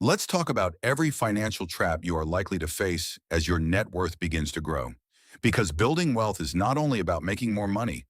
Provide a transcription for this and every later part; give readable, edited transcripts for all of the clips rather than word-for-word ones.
Let's talk about every financial trap you are likely to face as your net worth begins to grow. Because building wealth is not only about making more money,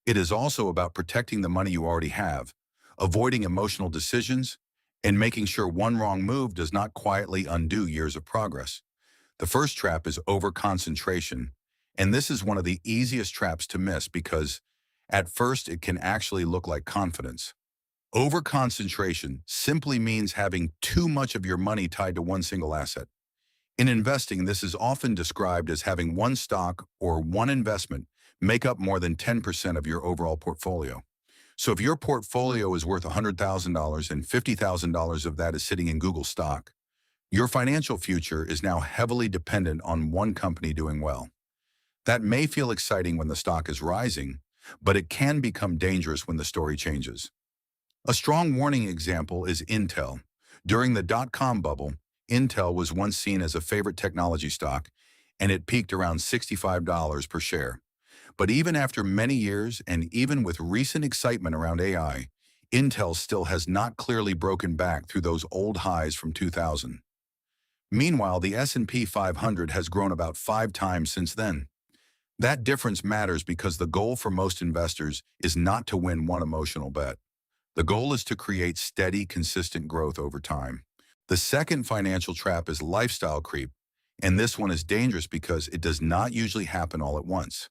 it is also about protecting the money you already have, avoiding emotional decisions, and making sure one wrong move does not quietly undo years of progress. The first trap is overconcentration, and this is one of the easiest traps to miss because at first it can actually look like confidence. Overconcentration simply means having too much of your money tied to one single asset. In investing, this is often described as having one stock or one investment make up more than 10% of your overall portfolio. So if your portfolio is worth $100,000 and $50,000 of that is sitting in Google stock, your financial future is now heavily dependent on one company doing well. That may feel exciting when the stock is rising, but it can become dangerous when the story changes. A strong warning example is Intel. During the dot-com bubble, Intel was once seen as a favorite technology stock, and it peaked around $65 per share. But even after many years, and even with recent excitement around AI, Intel still has not clearly broken back through those old highs from 2000. Meanwhile, the S&P 500 has grown about 5 times since then. That difference matters because the goal for most investors is not to win one emotional bet. The goal is to create steady, consistent growth over time. The second financial trap is lifestyle creep, and this one is dangerous because it does not usually happen all at once.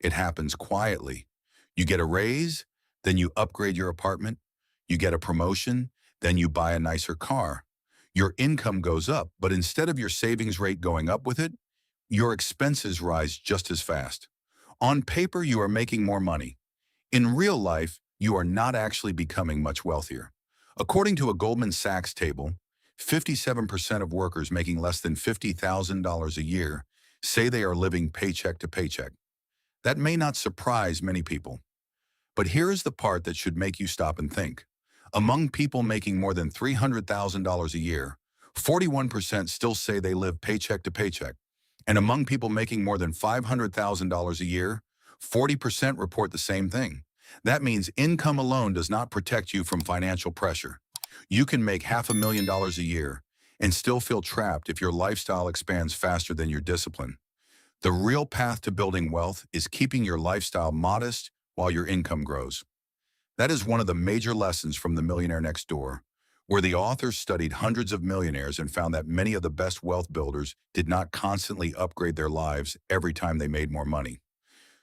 It happens quietly. You get a raise, then you upgrade your apartment. You get a promotion, then you buy a nicer car. Your income goes up, but instead of your savings rate going up with it, your expenses rise just as fast. On paper, you are making more money. In real life, you are not actually becoming much wealthier. According to a Goldman Sachs table, 57% of workers making less than $50,000 a year say they are living paycheck to paycheck. That may not surprise many people, but here is the part that should make you stop and think. Among people making more than $300,000 a year, 41% still say they live paycheck to paycheck. And among people making more than $500,000 a year, 40% report the same thing. That means income alone does not protect you from financial pressure. You can make $500,000 a year and still feel trapped if your lifestyle expands faster than your discipline. The real path to building wealth is keeping your lifestyle modest while your income grows. That is one of the major lessons from The Millionaire Next Door, where the authors studied hundreds of millionaires and found that many of the best wealth builders did not constantly upgrade their lives every time they made more money.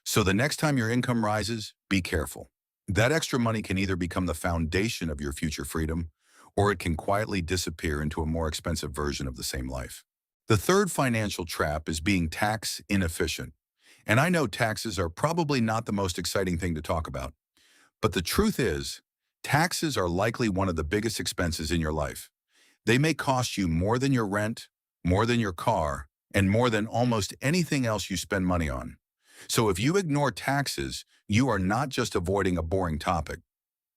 So the next time your income rises, be careful. That extra money can either become the foundation of your future freedom, or it can quietly disappear into a more expensive version of the same life. The third financial trap is being tax inefficient. And I know taxes are probably not the most exciting thing to talk about, but the truth is, taxes are likely one of the biggest expenses in your life. They may cost you more than your rent, more than your car, and more than almost anything else you spend money on. So if you ignore taxes, you are not just avoiding a boring topic.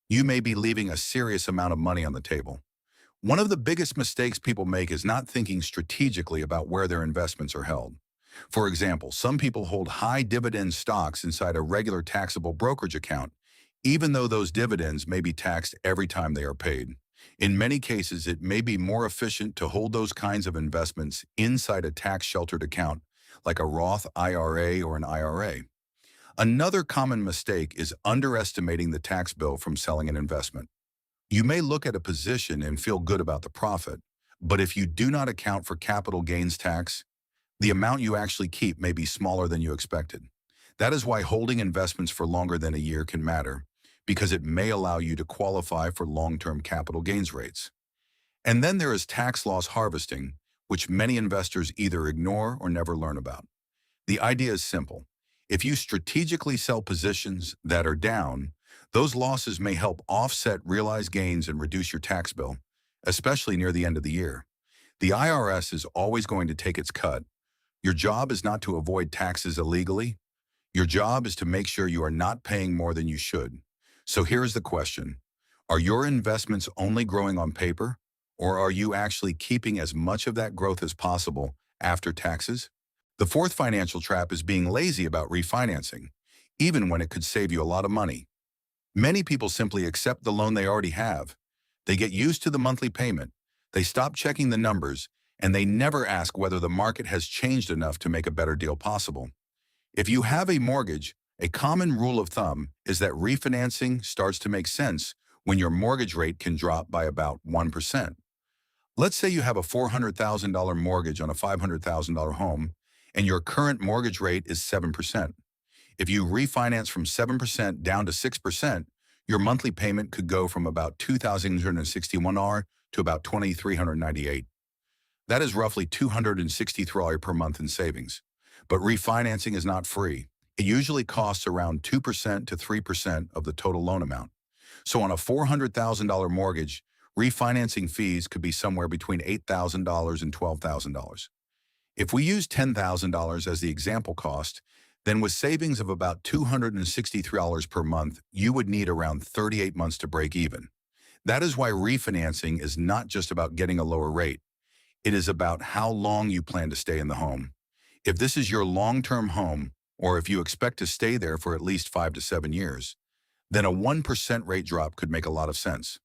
You may be leaving a serious amount of money on the table. One of the biggest mistakes people make is not thinking strategically about where their investments are held. For example, some people hold high dividend stocks inside a regular taxable brokerage account, even though those dividends may be taxed every time they are paid. In many cases, it may be more efficient to hold those kinds of investments inside a tax-sheltered account, like a Roth IRA or an IRA. Another common mistake is underestimating the tax bill from selling an investment. You may look at a position and feel good about the profit, but if you do not account for capital gains tax, the amount you actually keep may be smaller than you expected. That is why holding investments for longer than a year can matter, because it may allow you to qualify for long-term capital gains rates. And then there is tax loss harvesting, which many investors either ignore or never learn about. The idea is simple. If you strategically sell positions that are down, those losses may help offset realized gains and reduce your tax bill, especially near the end of the year. The IRS is always going to take its cut. Your job is not to avoid taxes illegally. Your job is to make sure you are not paying more than you should. So here's the question. Are your investments only growing on paper, or are you actually keeping as much of that growth as possible after taxes? The fourth financial trap is being lazy about refinancing, even when it could save you a lot of money. Many people simply accept the loan they already have. They get used to the monthly payment. They stop checking the numbers, and they never ask whether the market has changed enough to make a better deal possible. If you have a mortgage, a common rule of thumb is that refinancing starts to make sense when your mortgage rate can drop by about 1%. Let's say you have a $400,000 mortgage on a $500,000 home, and your current mortgage rate is 7%. If you refinance from 7% down to 6%, your monthly payment could go from about $2,261 to about $2,398. That is roughly $263 per month in savings. But refinancing is not free. It usually costs around 2% to 3% of the total loan amount. So on a $400,000 mortgage, refinancing fees could be somewhere between $8,000 and $12,000. If we use $10,000 as the example cost, then with savings of about $263 per month, you would need around 38 months to break even. That is why refinancing is not just about getting a lower rate. It is about how long you plan to stay in the home. If this is your long-term home, or if you expect to stay there for at least 5 to 7 years, then a 1% rate drop could make a lot of sense.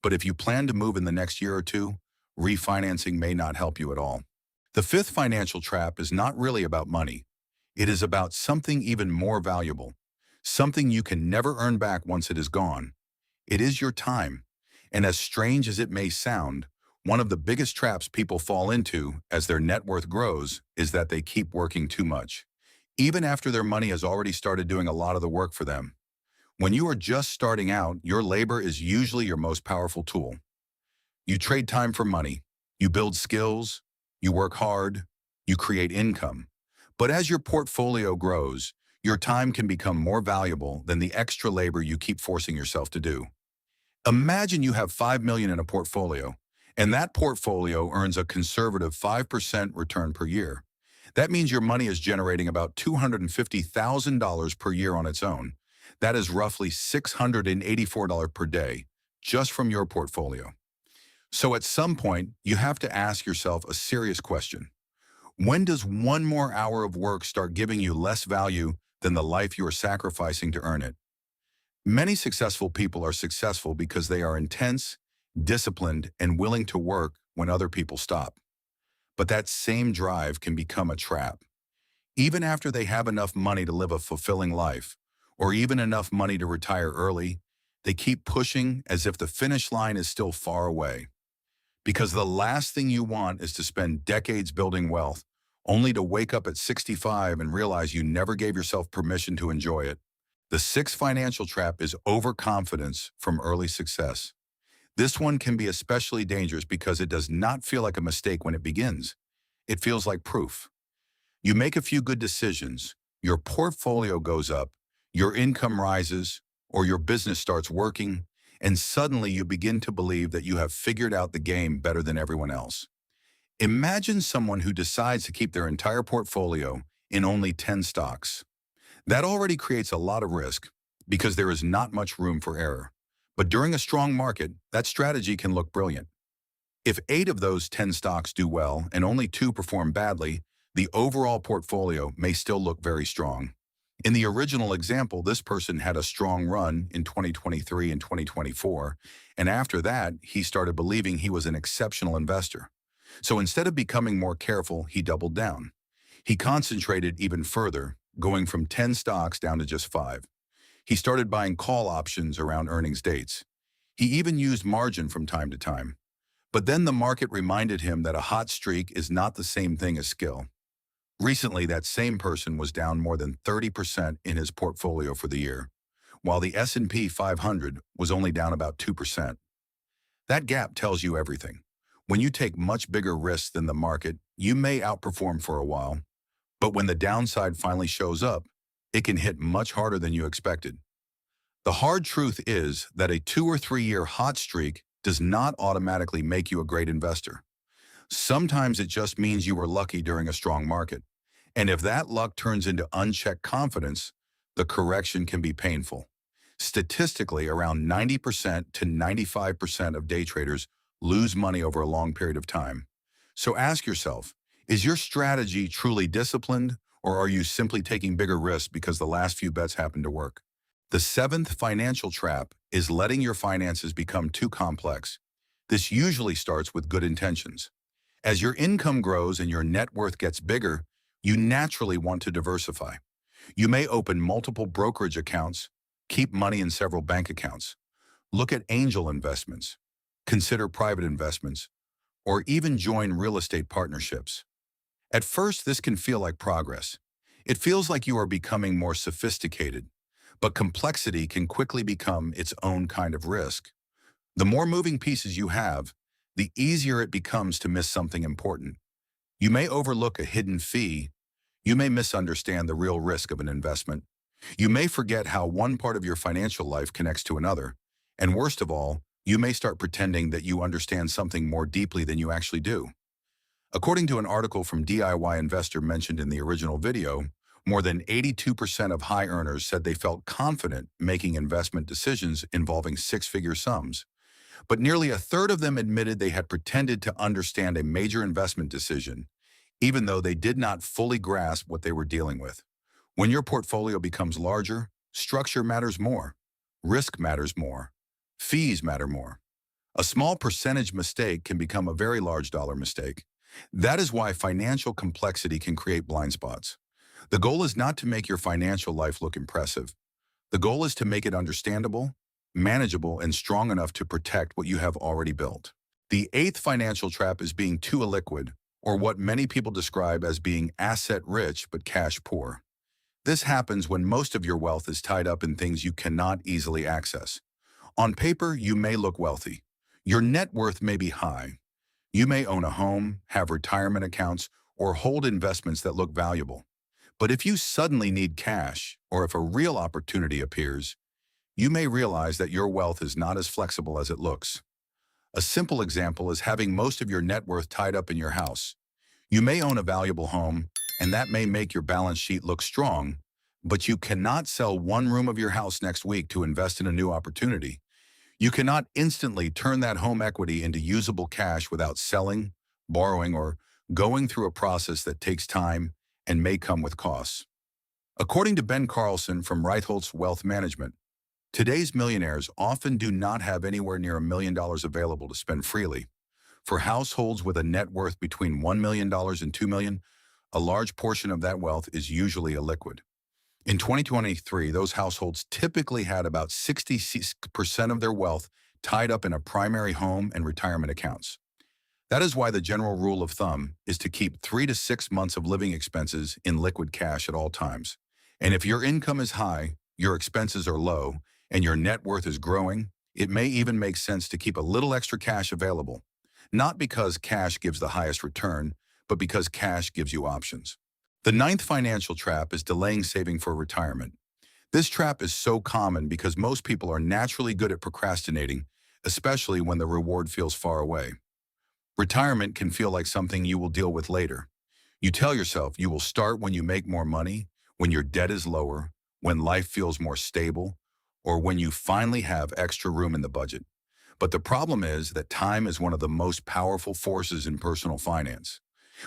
But if you plan to move in the next year or two, refinancing may not help you at all. The fifth financial trap is not really about money. It is about something even more valuable, something you can never earn back once it is gone. It is your time. And as strange as it may sound, one of the biggest traps people fall into as their net worth grows is that they keep working too much, even after their money has already started doing a lot of the work for them. When you are just starting out, your labor is usually your most powerful tool. You trade time for money, you build skills, you work hard, you create income. But as your portfolio grows, your time can become more valuable than the extra labor you keep forcing yourself to do. Imagine you have $5 million in a portfolio, and that portfolio earns a conservative 5% return per year. That means your money is generating about $250,000 per year on its own. That is roughly $684 per day, just from your portfolio. So at some point, you have to ask yourself a serious question. When does one more hour of work start giving you less value than the life you are sacrificing to earn it? Many successful people are successful because they are intense, disciplined, and willing to work when other people stop. But that same drive can become a trap. Even after they have enough money to live a fulfilling life, or even enough money to retire early, they keep pushing as if the finish line is still far away. Because the last thing you want is to spend decades building wealth, only to wake up at 65 and realize you never gave yourself permission to enjoy it. The sixth financial trap is overconfidence from early success. This one can be especially dangerous because it does not feel like a mistake when it begins. It feels like proof. You make a few good decisions, your portfolio goes up, your income rises, or your business starts working, and suddenly you begin to believe that you have figured out the game better than everyone else. Imagine someone who decides to keep their entire portfolio in only 10 stocks. That already creates a lot of risk because there is not much room for error. But during a strong market, that strategy can look brilliant. If 8 of those 10 stocks do well and only 2 perform badly, the overall portfolio may still look very strong. In the original example, this person had a strong run in 2023 and 2024, and after that, he started believing he was an exceptional investor. So instead of becoming more careful, he doubled down. He concentrated even further, going from 10 stocks down to just 5. He started buying call options around earnings dates. He even used margin from time to time. But then the market reminded him that a hot streak is not the same thing as skill. Recently, that same person was down more than 30% in his portfolio for the year, while the S&P 500 was only down about 2%. That gap tells you everything. When you take much bigger risks than the market, you may outperform for a while, but when the downside finally shows up, it can hit much harder than you expected. The hard truth is that a 2 or 3 year hot streak does not automatically make you a great investor. Sometimes it just means you were lucky during a strong market. And if that luck turns into unchecked confidence, the correction can be painful. Statistically, around 90% to 95% of day traders lose money over a long period of time. So ask yourself, is your strategy truly disciplined, or are you simply taking bigger risks because the last few bets happen to work? The seventh financial trap is letting your finances become too complex. This usually starts with good intentions. As your income grows and your net worth gets bigger, you naturally want to diversify. You may open multiple brokerage accounts, keep money in several bank accounts, look at angel investments, consider private investments, or even join real estate partnerships. At first, this can feel like progress. It feels like you are becoming more sophisticated, but complexity can quickly become its own kind of risk. The more moving pieces you have, the easier it becomes to miss something important. You may overlook a hidden fee. You may misunderstand the real risk of an investment. You may forget how one part of your financial life connects to another. And worst of all, you may start pretending that you understand something more deeply than you actually do. According to an article from DIY Investor mentioned in the original video, more than 82% of high earners said they felt confident making investment decisions involving six-figure sums. But nearly a third of them admitted they had pretended to understand a major investment decision, even though they did not fully grasp what they were dealing with. When your portfolio becomes larger, structure matters more, risk matters more, fees matter more. A small percentage mistake can become a very large dollar mistake. That is why financial complexity can create blind spots. The goal is not to make your financial life look impressive. The goal is to make it understandable, manageable, and strong enough to protect what you have already built. The eighth financial trap is being too illiquid, or what many people describe as being asset-rich but cash-poor. This happens when most of your wealth is tied up in things you cannot easily access. On paper, you may look wealthy. Your net worth may be high. You may own a home, have retirement accounts, or hold investments that look valuable. But if you suddenly need cash, or if a real opportunity appears, you may realize that your wealth is not as flexible as it looks. A simple example is having most of your net worth tied up in your house. You may own a valuable home, and that may make your balance sheet look strong, but you cannot sell one room of your house next week to invest in a new opportunity. You cannot instantly turn that home equity into usable cash without selling, borrowing, or going through a process that takes time and may come with costs. According to Ben Carlson from Reitholtz Wealth Management, today's millionaires often do not have anywhere near $1 million available to spend freely. For households with a net worth between $1 million and $2 million, a large portion of that wealth is usually illiquid. In 2023, those households typically had about 60% of their wealth tied up in a primary home and retirement accounts. That is why the general rule of thumb is to keep 3 to 6 months of living expenses in liquid cash at all times. And if your income is high, your expenses are low, and your net worth is growing, it may even make sense to keep a little extra cash available. Not because cash gives the highest return, but because cash gives you options. The ninth financial trap is delaying saving for retirement. This trap is so common because most people are naturally good at procrastinating, especially when the reward feels far away. Retirement can feel like something you will deal with later. You tell yourself you will start when you make more money, when your debt is lower, when life feels more stable, or when you finally have extra room in the budget. But the problem is that time is one of the most powerful forces in personal finance.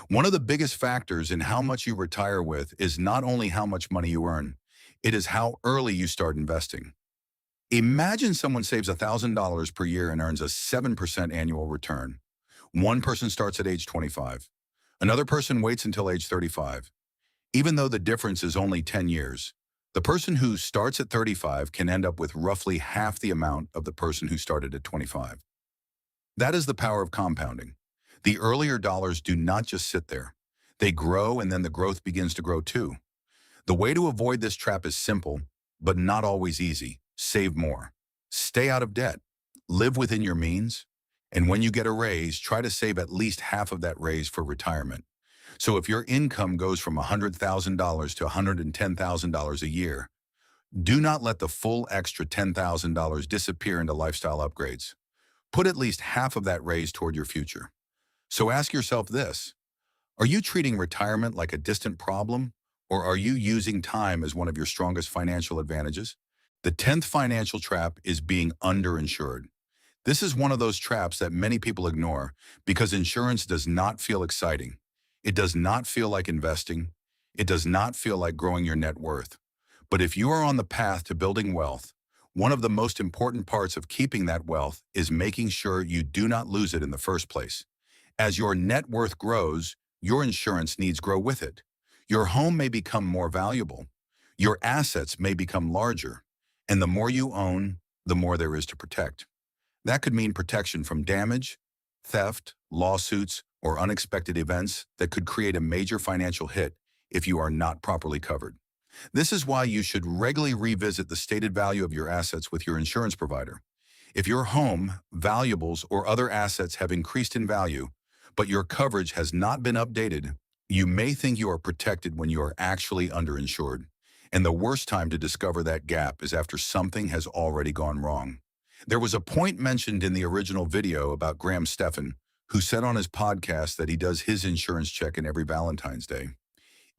One of the biggest factors in how much you retire with is not only how much money you earn, it is how early you start investing. Imagine someone saves $1,000 per year and earns a 7% annual return. One person starts at age 25. Another person waits until age 35. Even though the difference is only 10 years, the person who starts at 35 can end up with roughly half the amount of the person who started at 25. That is the power of compounding. The earlier dollars do not just sit there. They grow, and then the growth begins to grow too. The way to avoid this trap is simple, but not always easy. Save more. Stay out of debt. Live within your means. And when you get a raise, try to save at least half of that raise for retirement. So if your income goes from $100,000 to $110,000 a year, do not let the full extra $10,000 disappear into lifestyle upgrades. Put at least half of that raise toward your future. So ask yourself this: are you treating retirement like a distant problem, or are you using time as one of your strongest financial advantages? The 10th financial trap is being underinsured. This is one of those traps that many people ignore because insurance does not feel exciting. It does not feel like investing. It does not feel like growing your net worth. But if you are on the path to building wealth, One of the most important parts of keeping that wealth is making sure you do not lose it in the first place. As your net worth grows, your insurance needs grow with it. Your home may become more valuable. Your assets may become larger. And the more you own, the more there is to protect. That could mean protection from damage, theft, lawsuits, or unexpected events that could create a major financial hit if you are not properly covered. This is why you should regularly revisit the stated value of your assets with your insurance provider. If your home, valuables, or other assets have increased in value, but your coverage has not been updated, you may think you are protected when you are actually underinsured. And the worst time to discover that gap is after something has already gone wrong. There was a point mentioned in the original video about Graham Stephan, who said on his podcast that he does his insurance check-in every Valentine's Day.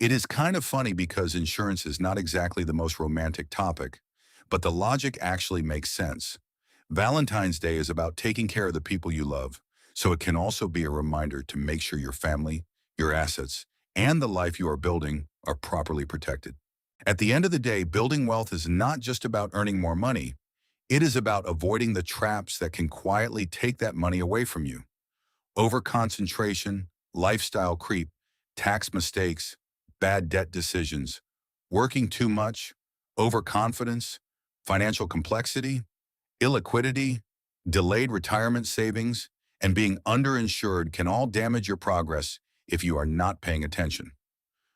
It is kind of funny because insurance is not exactly the most romantic topic, but the logic actually makes sense. Valentine's Day is about taking care of the people you love, so it can also be a reminder to make sure your family, your assets, and the life you are building are properly protected. At the end of the day, building wealth is not just about earning more money. It is about avoiding the traps that can quietly take that money away from you. Overconcentration, lifestyle creep, tax mistakes, bad debt decisions, working too much, overconfidence, financial complexity, illiquidity, delayed retirement savings, and being underinsured can all damage your progress if you are not paying attention.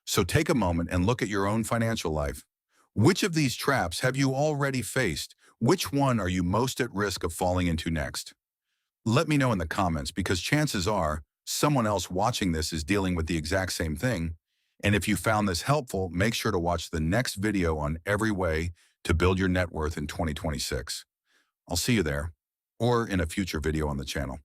So take a moment and look at your own financial life. Which of these traps have you already faced? Which one are you most at risk of falling into next? Let me know in the comments because chances are someone else watching this is dealing with the exact same thing. And if you found this helpful, make sure to watch the next video on every way to build your net worth in 2026. I'll see you there or in a future video on the channel.